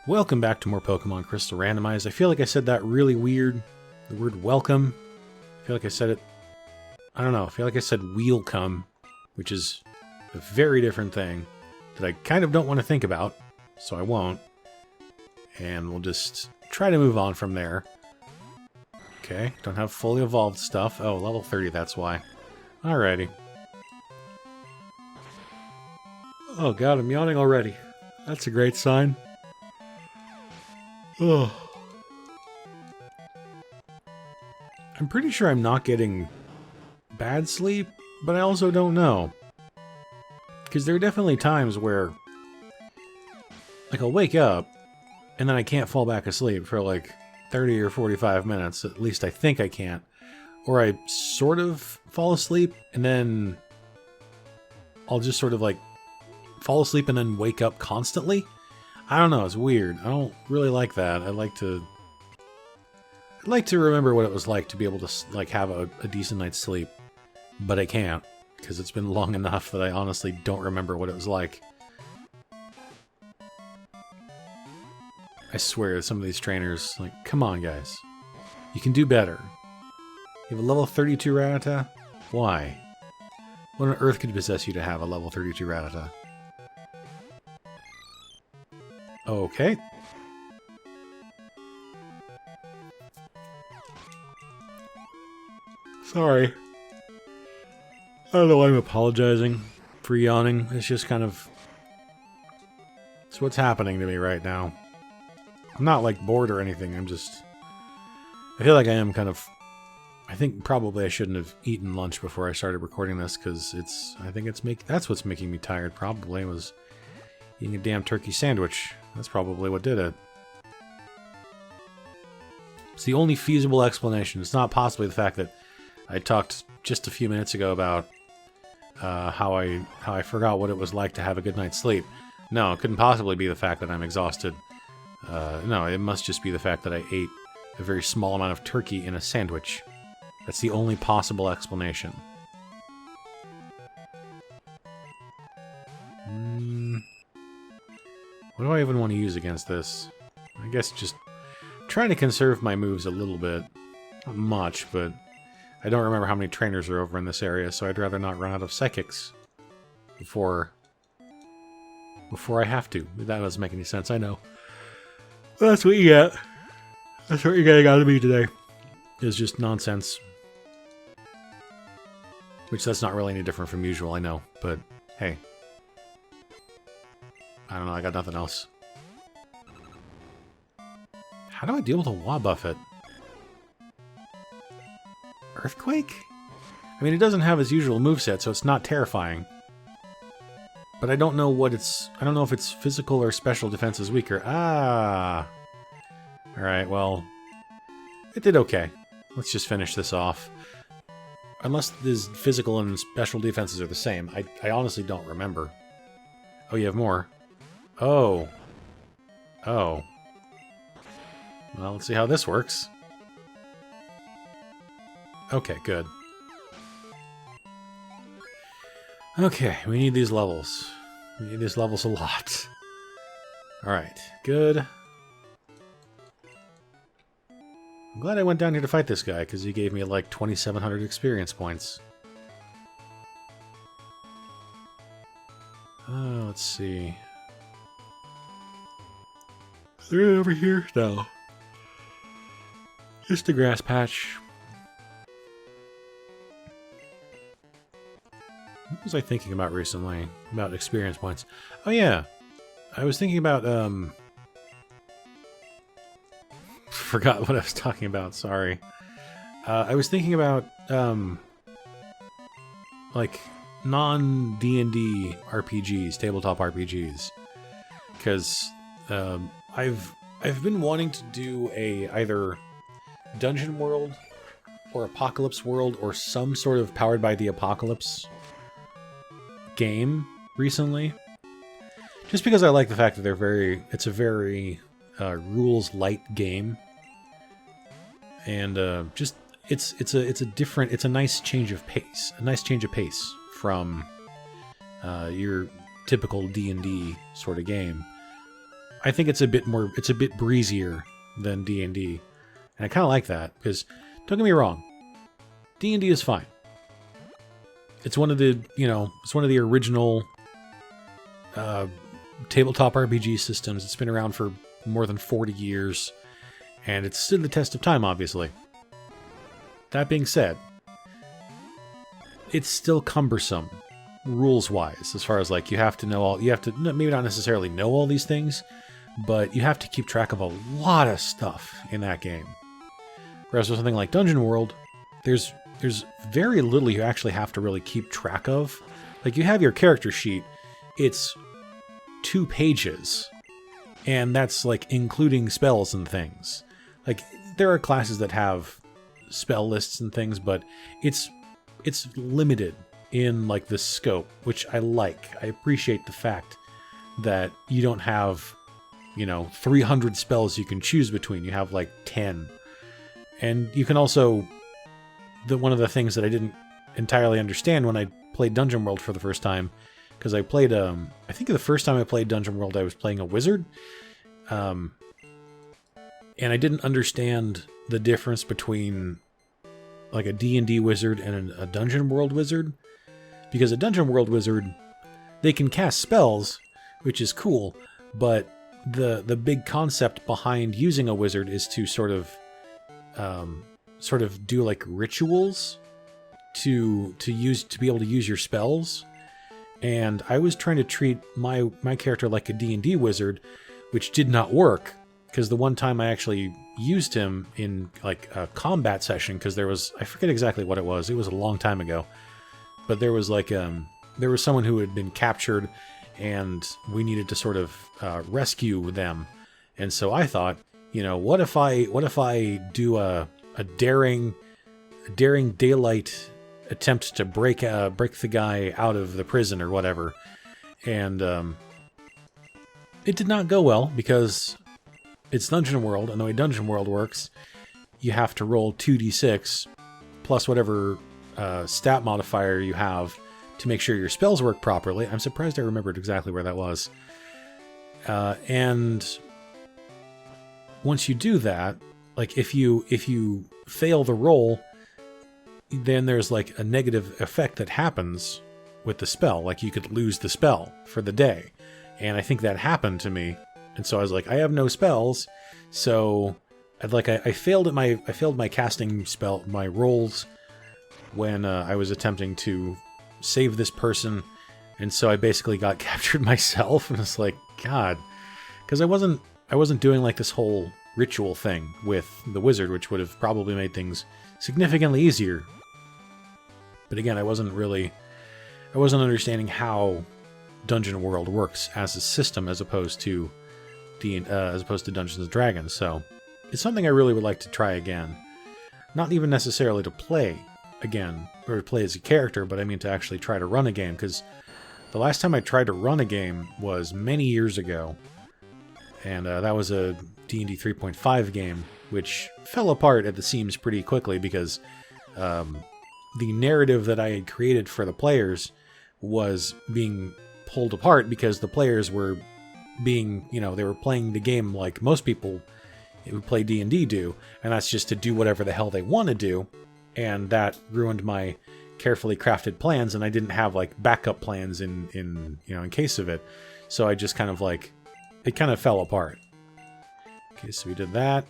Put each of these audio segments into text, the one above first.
Welcome back to more Pokemon Crystal Randomized. I feel like I said that really weird. The word welcome. I feel like I said it... I don't know. I feel like I said welcome, which is a very different thing that I kind of don't want to think about, so I won't. And we'll just try to move on from there. Okay, don't have fully evolved stuff. Oh, level 30, that's why. Alrighty. Oh god, I'm yawning already. That's a great sign. Oh. I'm pretty sure I'm not getting bad sleep, but I also don't know. Because there are definitely times where, like, I'll wake up, and then I can't fall back asleep for like 30 or 45 minutes. At least I think I can't. Or I sort of fall asleep, and then I'll just sort of like fall asleep and then wake up constantly. I don't know, it's weird. I don't really like that. I'd like to remember what it was like to be able to like have a decent night's sleep, but I can't because it's been long enough that I honestly don't remember what it was like. I swear, some of these trainers, like, come on, guys. You can do better. You have a level 32 Rattata? Why? What on earth could possess you to have a level 32 Rattata? Okay. Sorry. I don't know why I'm apologizing for yawning. It's just kind of... it's what's happening to me right now. I'm not, like, bored or anything. I'm just... I feel like I am kind of... I think probably I shouldn't have eaten lunch before I started recording this, because it's... I think it's that's what's making me tired, probably, was eating a damn turkey sandwich. That's probably what did it. It's the only feasible explanation. It's not possibly the fact that I talked just a few minutes ago about how I forgot what it was like to have a good night's sleep. No, it couldn't possibly be the fact that I'm exhausted. No, it must just be the fact that I ate a very small amount of turkey in a sandwich. That's the only possible explanation. What do I even want to use against this? I guess just trying to conserve my moves a little bit. Not much, but I don't remember how many trainers are over in this area, so I'd rather not run out of psychics before I have to. That doesn't make any sense, I know. But that's what you get. That's what you're getting out of me today. It's just nonsense. Which that's not really any different from usual, I know, but hey. I don't know, I got nothing else. How do I deal with a Wobbuffet? Earthquake? I mean, it doesn't have its usual moveset, so it's not terrifying. But I don't know what it's... I don't know if its physical or special defense is weaker. Ah! Alright, well... it did okay. Let's just finish this off. Unless his physical and special defenses are the same. I honestly don't remember. Oh, you have more. Oh. Oh. Well, let's see how this works. Okay, good. Okay, we need these levels. We need these levels a lot. Alright, good. I'm glad I went down here to fight this guy, because he gave me like 2,700 experience points. Let's see. They're over here? No. Just a grass patch. What was I thinking about recently? About experience points. Oh yeah. I was thinking about, forgot what I was talking about, sorry. I was thinking about, like, non-D&D RPGs, tabletop RPGs. Because, I've been wanting to do a either Dungeon World or Apocalypse World or some sort of Powered by the Apocalypse game recently. Just because I like the fact that it's a very rules light game. And just it's a nice change of pace. A nice change of pace from your typical D&D sort of game. I think it's a bit breezier than D&D. And I kind of like that, because, don't get me wrong, D&D is fine. It's one of the, it's one of the original tabletop RPG systems. It's been around for more than 40 years, and it's stood the test of time, obviously. That being said, it's still cumbersome, rules-wise, as far as, like, you have to maybe not necessarily know all these things, but you have to keep track of a lot of stuff in that game. Whereas with something like Dungeon World, there's very little you actually have to really keep track of. Like, you have your character sheet, it's 2 pages, and that's, like, including spells and things. Like, there are classes that have spell lists and things, but it's limited in, like, the scope, which I like. I appreciate the fact that you don't have, 300 spells you can choose between. You have, like, 10. And you can also... one of the things that I didn't entirely understand when I played Dungeon World for the first time, because I played, I think the first time I played Dungeon World, I was playing a wizard. And I didn't understand the difference between, like, a D&D wizard and a Dungeon World wizard. Because a Dungeon World wizard, they can cast spells, which is cool, but the big concept behind using a wizard is to sort of do, like, rituals to be able to use your spells. And I was trying to treat my character like a D&D wizard, which did not work, because the one time I actually used him in, like, a combat session, because I forget exactly what it was a long time ago, but there was, like, there was someone who had been captured, and we needed to sort of rescue them. And so I thought, what if I do a daring daylight attempt to break the guy out of the prison or whatever. And it did not go well, because it's Dungeon World, and the way Dungeon World works, you have to roll 2d6 plus whatever stat modifier you have to make sure your spells work properly. I'm surprised I remembered exactly where that was. And once you do that, like, if you fail the roll, then there's, like, a negative effect that happens with the spell. Like, you could lose the spell for the day. And I think that happened to me. And so I was like, I have no spells. So I failed my casting spell, my rolls, when I was attempting to save this person. And so I basically got captured myself. And it's like, God, because I wasn't doing, like, this whole ritual thing with the wizard, which would have probably made things significantly easier. But again, I wasn't understanding how Dungeon World works as a system, as opposed to Dungeons and Dragons. So it's something I really would like to try again. Not even necessarily to play again, or to play as a character, but I mean to actually try to run a game, because the last time I tried to run a game was many years ago, and that was a D&D 3.5 game, which fell apart at the seams pretty quickly, because the narrative that I had created for the players was being pulled apart, because the players were being, they were playing the game like most people who play D&D do, and that's just to do whatever the hell they want to do, and that ruined my carefully crafted plans, and I didn't have, like, backup plans in case of it. So I just kind of, like, it kind of fell apart. Okay, so we did that.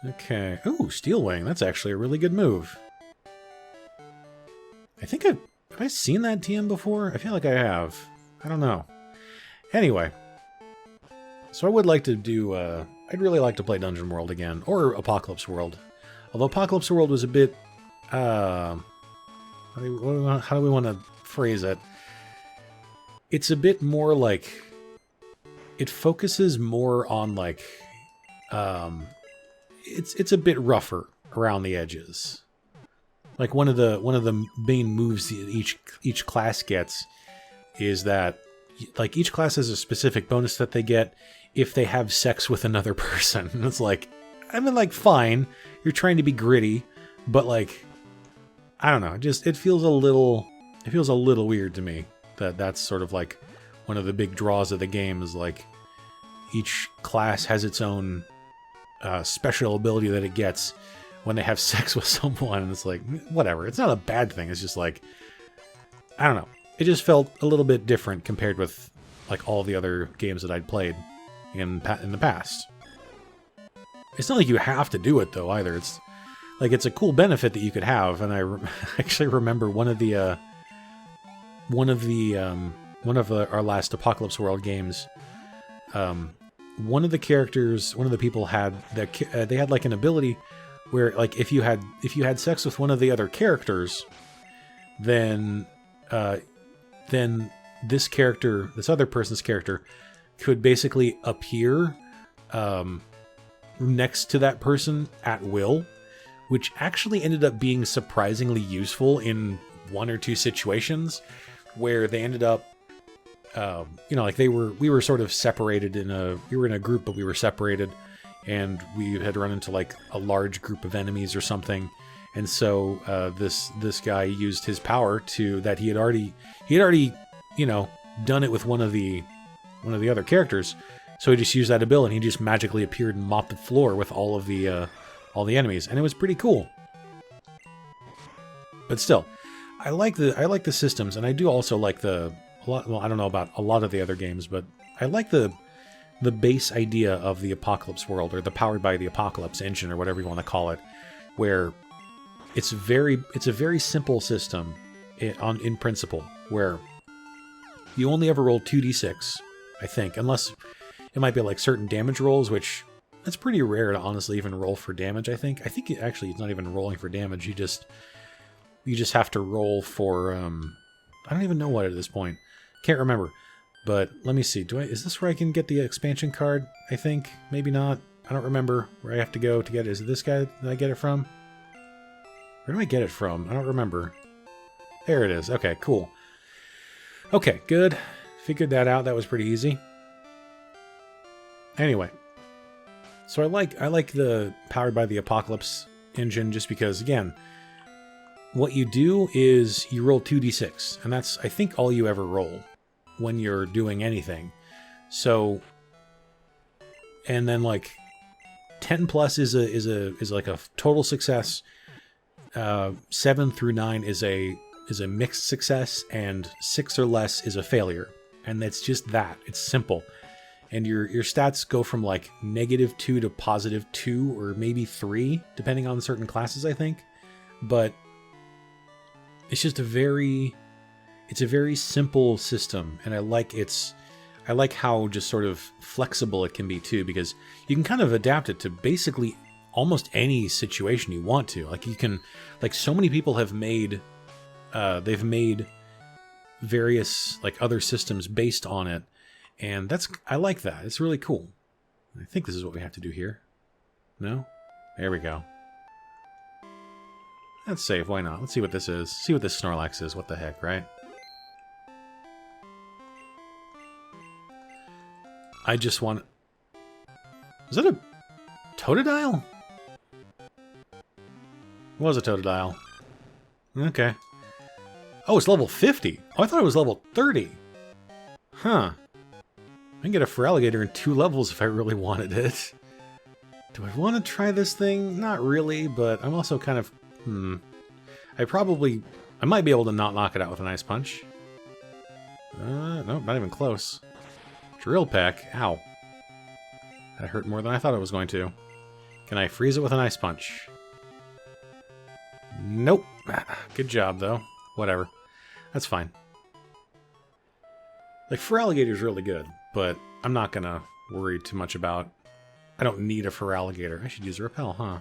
Okay. Ooh, Steel Wing. That's actually a really good move. I think have I seen that TM before? I feel like I have. I don't know. Anyway. So I would like to do, I'd really like to play Dungeon World again, or Apocalypse World. Although Apocalypse World was a bit, how do we want to phrase it? It's a bit more like, it focuses more on, like, it's a bit rougher around the edges. Like, one of the main moves that each class gets is that, like, each class has a specific bonus that they get if they have sex with another person. And it's like, I mean, like, fine, you're trying to be gritty, but, like, I don't know, it feels a little weird to me that that's sort of, like, one of the big draws of the game is like each class has its own special ability that it gets when they have sex with someone, and it's like, whatever. It's not a bad thing. It's just like, I don't know. It just felt a little bit different compared with like all the other games that I'd played in the past. It's not like you have to do it though either. It's like it's a cool benefit that you could have, and I actually remember one of our last Apocalypse World games. One of the characters, one of the people had they had like an ability where like if you had sex with one of the other characters, then this other person's character could basically appear next to that person at will, which actually ended up being surprisingly useful in one or two situations where they ended up, like we were sort of separated we were in a group, but we were separated, and we had run into like a large group of enemies or something. And so this guy used his power that he had already done it with one of the other characters. So he just used that ability, and he just magically appeared and mopped the floor with all the enemies, and it was pretty cool. But still, I like the systems, and I do also like well, I don't know about a lot of the other games, but I like the base idea of the Apocalypse World, or the Powered by the Apocalypse engine, or whatever you want to call it, where it's a very simple system in principle, where you only ever roll 2d6, I think, unless it might be like certain damage rolls, which it's pretty rare to honestly even roll for damage. I think actually it's not even rolling for damage. You just have to roll for I don't even know what at this point. Can't remember. But let me see. Is this where I can get the expansion card? I think maybe not. I don't remember where I have to go to get it. Is it this guy that I get it from? Where do I get it from? I don't remember. There it is. Okay, cool. Okay, good. Figured that out. That was pretty easy. Anyway, so I like the Powered by the Apocalypse engine just because, again, what you do is you roll 2d6, and that's, I think, all you ever roll when you're doing anything. So, and then like 10 plus is like a total success. 7 through 9 is a mixed success, and 6 or less is a failure. And it's just that. It's simple. And your stats go from like -2 to +2 or maybe 3, depending on certain classes, I think. But it's just a very simple system, and I like how just sort of flexible it can be too, because you can kind of adapt it to basically almost any situation you want to. Like you can, like so many people have made, they've made various like other systems based on it. And I like that. It's really cool. I think this is what we have to do here. No? There we go. Let's save. Why not? Let's see what this is. See what this Snorlax is. What the heck, right? I just want... Is that a Totodile? It was a Totodile. Okay. Oh, it's level 50. Oh, I thought it was level 30. Huh. I can get a Feraligatr in 2 levels if I really wanted it. Do I want to try this thing? Not really, but I'm also kind of... I might be able to not knock it out with an Ice Punch. Nope, not even close. Drill Peck. Ow. That hurt more than I thought it was going to. Can I freeze it with an Ice Punch? Nope. Good job, though. Whatever. That's fine. Like, Feraligator's really good, but I'm not gonna worry too much about... I don't need a Feraligator. I should use a Repel, huh?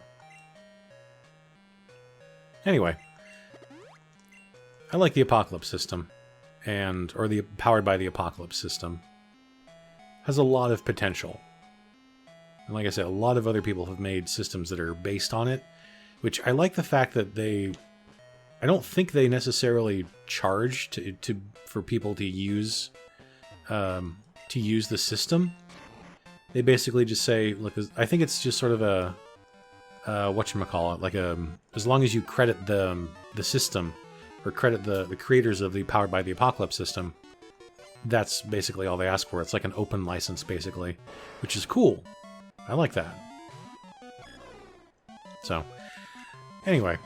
Anyway. I like the Apocalypse system. Or the Powered by the Apocalypse system. Has a lot of potential. And like I said, a lot of other people have made systems that are based on it, which I like the fact that I don't think they necessarily charge for people to use the system. They basically just say, look, I think it's just sort of a whatchamacallit, like as long as you credit the system, or credit the creators of the Powered by the Apocalypse system, that's basically all they ask for. It's like an open license, basically, which is cool. I like that. So, anyway,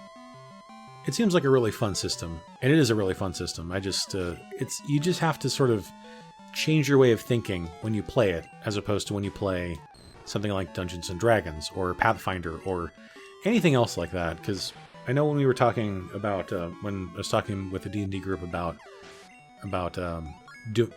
it seems like a really fun system, and it is a really fun system. I just, you just have to sort of change your way of thinking when you play it, as opposed to when you play something like Dungeons and Dragons or Pathfinder or anything else like that. Because I know when we were talking about, when I was talking with the D&D group about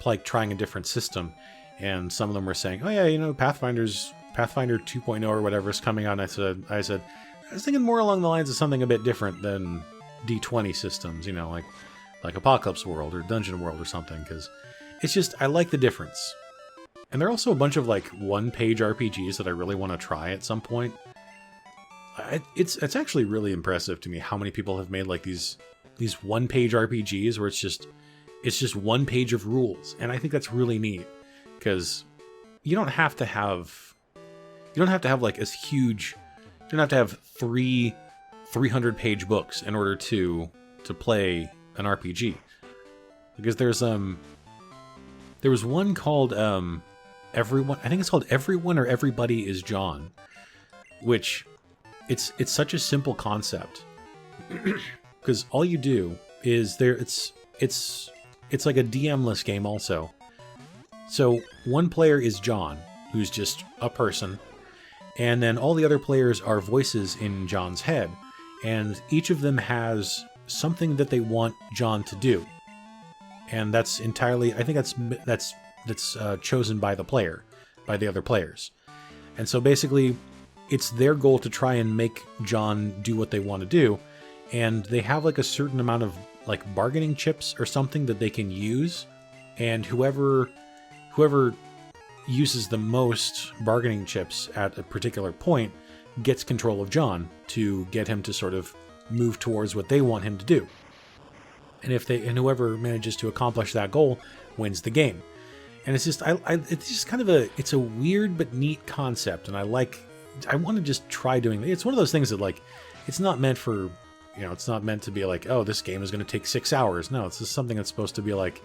like trying a different system, and some of them were saying, "Oh yeah, you know, Pathfinder 2.0 or whatever is coming out." And I said, I was thinking more along the lines of something a bit different than D20 systems, you know, like Apocalypse World or Dungeon World or something, because it's just, I like the difference. And there are also a bunch of like one-page RPGs that I really want to try at some point. It's actually really impressive to me how many people have made like these one-page RPGs where it's just one page of rules, and I think that's really neat, because you don't have to have like a huge. You don't have to have 300-page books in order to play an RPG, because there was one called Everyone. I think it's called Everyone or Everybody is John, which it's such a simple concept, because all you do is it's like a DM-less game also. So one player is John, who's just a person. And then all the other players are voices in John's head, and each of them has something that they want John to do, and that's entirely, I think that's chosen by the other players. And so basically, it's their goal to try and make John do what they want to do, and they have like a certain amount of like bargaining chips or something that they can use, and whoever uses the most bargaining chips at a particular point gets control of John to get him to sort of move towards what they want him to do. And whoever manages to accomplish that goal wins the game. And it's just it's just kind of it's a weird but neat concept, and I want to just try doing it. It's one of those things that like it's not meant for, you know, it's not meant to be like, oh, this game is going to take 6 hours. No, it's just something that's supposed to be like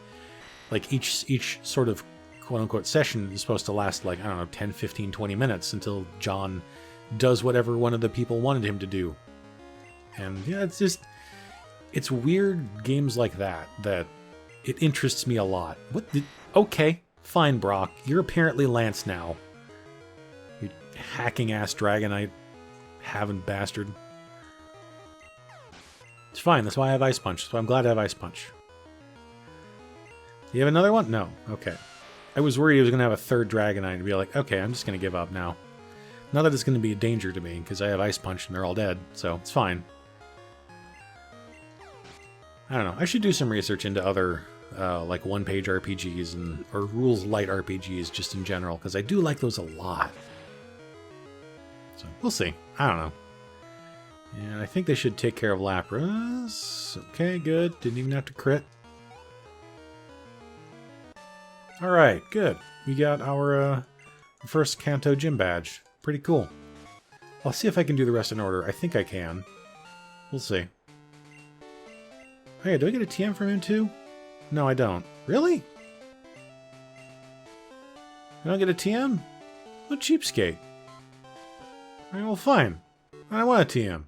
each sort of quote-unquote session is supposed to last like, I don't know, 10, 15, 20 minutes until John does whatever one of the people wanted him to do. And yeah, it's weird games like that it interests me a lot. Okay, fine, Brock. You're apparently Lance now. You hacking-ass Dragonite having bastard. It's fine, that's why I have Ice Punch. So I'm glad I have Ice Punch. Do you have another one? No. Okay. I was worried he was going to have a third Dragonite and be like, okay, I'm just going to give up now. Not that it's going to be a danger to me, because I have Ice Punch and they're all dead, so it's fine. I don't know. I should do some research into other, like, one-page RPGs or rules-light RPGs just in general, because I do like those a lot. So, we'll see. I don't know. And I think they should take care of Lapras. Okay, good. Didn't even have to crit. Alright, good. We got our first Kanto gym badge. Pretty cool. I'll see if I can do the rest in order. I think I can. We'll see. Hey, do I get a TM from him too? No, I don't. Really? I don't get a TM? What cheapskate. Alright, well, fine. I don't want a TM.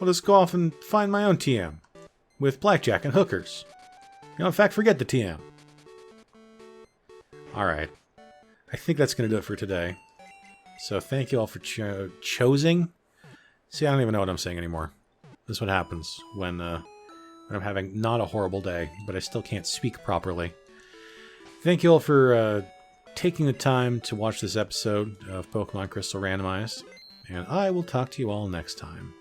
I'll just go off and find my own TM. With blackjack and hookers. You know, in fact, forget the TM. Alright. I think that's going to do it for today. So thank you all for choosing. See, I don't even know what I'm saying anymore. This is what happens when I'm having not a horrible day, but I still can't speak properly. Thank you all for taking the time to watch this episode of Pokemon Crystal Randomized, and I will talk to you all next time.